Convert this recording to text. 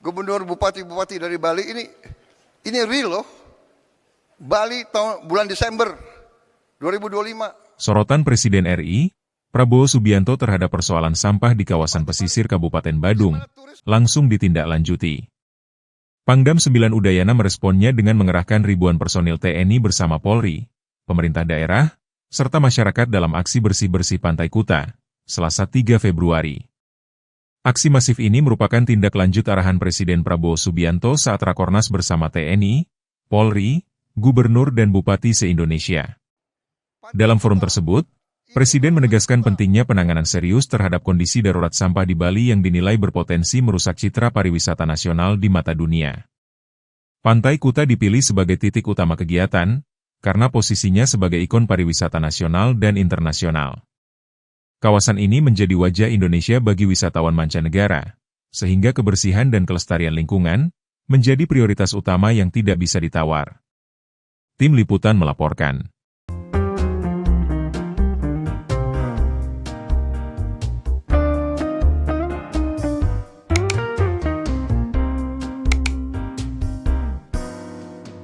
gubernur, bupati-bupati dari Bali ini real loh. Bali bulan Desember 2025. Sorotan Presiden RI, Prabowo Subianto terhadap persoalan sampah di kawasan pesisir Kabupaten Badung langsung ditindaklanjuti. Pangdam 9 Udayana meresponnya dengan mengerahkan ribuan personil TNI bersama Polri, pemerintah daerah, serta masyarakat dalam aksi bersih-bersih Pantai Kuta, Selasa 3 Februari. Aksi masif ini merupakan tindak lanjut arahan Presiden Prabowo Subianto saat Rakornas bersama TNI, Polri, Gubernur dan Bupati se-Indonesia. Dalam forum tersebut, Presiden menegaskan pentingnya penanganan serius terhadap kondisi darurat sampah di Bali yang dinilai berpotensi merusak citra pariwisata nasional di mata dunia. Pantai Kuta dipilih sebagai titik utama kegiatan, karena posisinya sebagai ikon pariwisata nasional dan internasional. Kawasan ini menjadi wajah Indonesia bagi wisatawan mancanegara, sehingga kebersihan dan kelestarian lingkungan menjadi prioritas utama yang tidak bisa ditawar. Tim Liputan melaporkan.